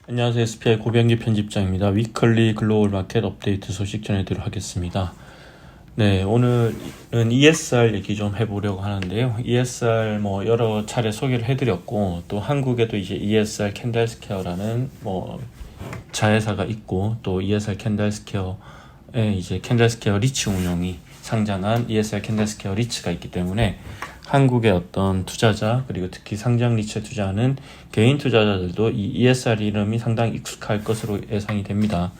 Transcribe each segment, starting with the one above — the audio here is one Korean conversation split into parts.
안녕하세요. SPI 고병기 편집장입니다. 위클리 글로벌 마켓 업데이트 소식 전해드리도록 하겠습니다. 네, 오늘은 ESR 얘기 좀 해보려고 하는데요. ESR 여러 차례 소개를 해드렸고, 또 한국에도 이제 ESR 캔들스퀘어라는 자회사가 있고, 또 ESR 캔들스퀘어에 이제 캔들스퀘어 리츠 운용이 상장한 ESR 캔들스퀘어 리츠가 있기 때문에 한국의 어떤 투자자, 그리고 특히 상장 리츠에 투자하는 개인 투자자들도 이 ESR 이름이 상당히 익숙할 것으로 예상이 됩니다.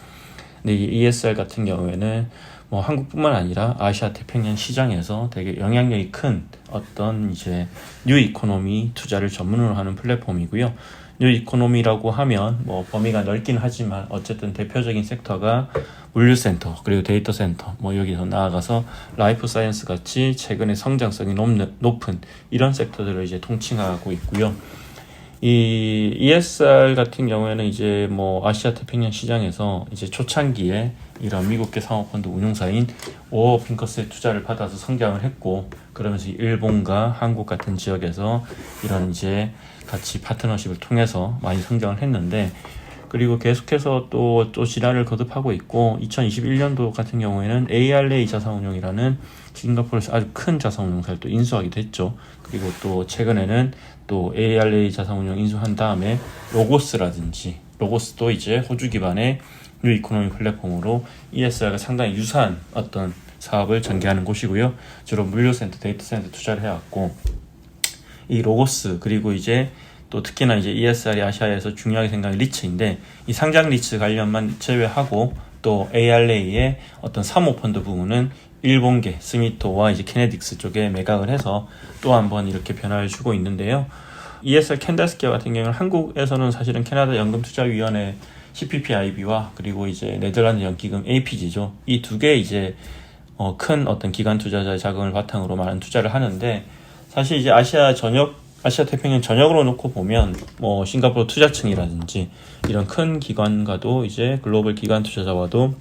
근데 이 ESR 같은 경우에는 한국뿐만 아니라 아시아 태평양 시장에서 되게 영향력이 큰 어떤 이제 뉴 이코노미 투자를 전문으로 하는 플랫폼이고요. 뉴 이코노미라고 하면 범위가 넓긴 하지만 어쨌든 대표적인 섹터가 물류센터, 그리고 데이터 센터, 여기서 나아가서 라이프 사이언스 같이 최근에 성장성이 높은 이런 섹터들을 이제 통칭하고 있고요. 이 ESR 같은 경우에는 이제 아시아 태평양 시장에서 이제 초창기에 이런 미국계 사모펀드 운용사인 오어 핑커스의 투자를 받아서 성장을 했고, 그러면서 일본과 한국 같은 지역에서 이런 이제 같이 파트너십을 통해서 많이 성장을 했는데, 그리고 계속해서 또 진화를 거듭하고 있고, 2021년도 같은 경우에는 ARA 자산운용이라는 싱가포르에서 아주 큰 자산운용사를 또 인수하기도 했죠. 그리고 또 최근에는 또 ARA 자산운용 인수한 다음에 로고스도 이제 호주 기반의 뉴 이코노미 플랫폼으로 ESR과 상당히 유사한 어떤 사업을 전개하는 곳이고요. 주로 물류센터, 데이터 센터 투자를 해왔고, 이 로고스, 그리고 이제 또 특히나 이제 ESR이 아시아에서 중요하게 생각하는 리츠인데, 이 상장 리츠 관련만 제외하고 또 ARA의 어떤 사모펀드 부분은 일본계 스미토와 이제 케네딕스 쪽에 매각을 해서 또 한번 이렇게 변화를 주고 있는데요. ESR 캔들스퀘어 같은 경우는 한국에서는 사실은 캐나다 연금투자위원회 CPPIB와 그리고 이제 네덜란드 연기금 APG죠. 이 두 개 이제 큰 어떤 기관 투자자의 자금을 바탕으로 많은 투자를 하는데, 사실 이제 아시아 태평양 전역으로 놓고 보면 싱가포르 투자층이라든지 이런 큰 기관과도 이제 글로벌 기관 투자자와도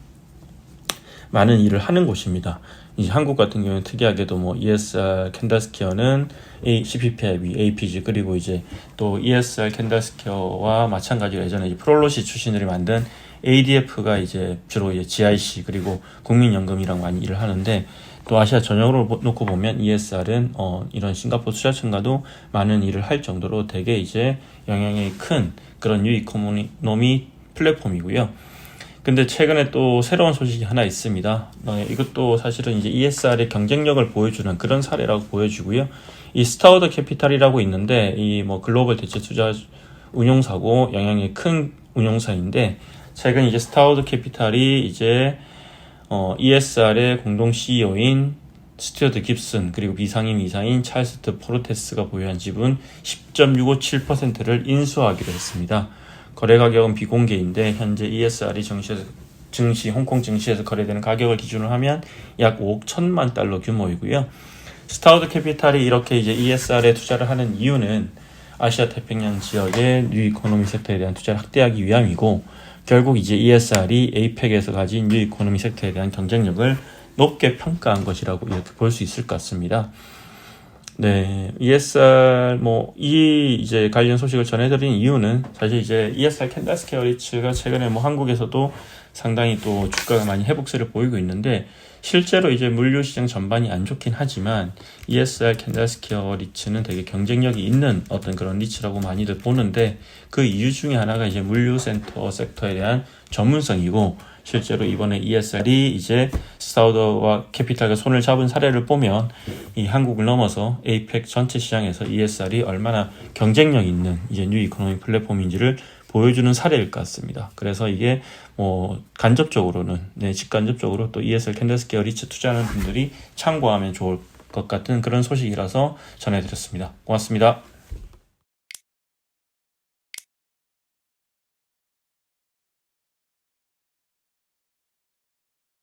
많은 일을 하는 곳입니다. 이제 한국 같은 경우는 특이하게도 ESR 캔들스퀘어는 CPPIB, APG, 그리고 이제 또 ESR 캔들스퀘어와 마찬가지로 예전에 이제 프롤로시 출신들이 만든 ADF가 이제 주로 이제 GIC 그리고 국민연금이랑 많이 일을 하는데, 또 아시아 전역으로 놓고 보면 ESR은 이런 싱가포르 투자층과도 많은 일을 할 정도로 되게 이제 영향이 큰 그런 뉴 이코노미 플랫폼이고요. 근데 최근에 또 새로운 소식이 하나 있습니다. 이것도 사실은 이제 ESR의 경쟁력을 보여주는 그런 사례라고 보여지고요. 이 스타워드 캐피탈이라고 있는데, 이 글로벌 대체 투자 운용사고 영향이 큰 운용사인데, 최근 이제 스타워드 캐피탈이 이제 ESR의 공동 CEO인 스튜어트 깁슨, 그리고 비상임 이사인 찰스트 포르테스가 보유한 지분 10.657%를 인수하기로 했습니다. 거래 가격은 비공개인데 현재 ESR이 홍콩 증시에서 거래되는 가격을 기준으로 하면 약 5억 1천만 달러 규모이고요. 스타워드 캐피탈이 이렇게 이제 ESR에 투자를 하는 이유는 아시아 태평양 지역의 뉴 이코노미 섹터에 대한 투자를 확대하기 위함이고, 결국 이제 ESR이 APEC에서 가진 뉴 이코노미 섹터에 대한 경쟁력을 높게 평가한 것이라고 이렇게 볼 수 있을 것 같습니다. 네, ESR 이 이제 관련 소식을 전해드린 이유는 사실 이제 ESR 캔들스퀘어 리츠가 최근에 한국에서도 상당히 또 주가가 많이 회복세를 보이고 있는데, 실제로 이제 물류 시장 전반이 안 좋긴 하지만 ESR 캔들스퀘어 리츠는 되게 경쟁력이 있는 어떤 그런 리츠라고 많이들 보는데, 그 이유 중에 하나가 이제 물류센터 섹터에 대한 전문성이고, 실제로 이번에 ESR이 이제 스타우더와 캐피탈과 손을 잡은 사례를 보면 이 한국을 넘어서 APEC 전체 시장에서 ESR이 얼마나 경쟁력 있는 이제 뉴 이코노미 플랫폼인지를 보여주는 사례일 것 같습니다. 그래서 이게 간접적으로는, 직간접적으로 또 ESR 캔들스퀘어 리츠 투자하는 분들이 참고하면 좋을 것 같은 그런 소식이라서 전해드렸습니다. 고맙습니다.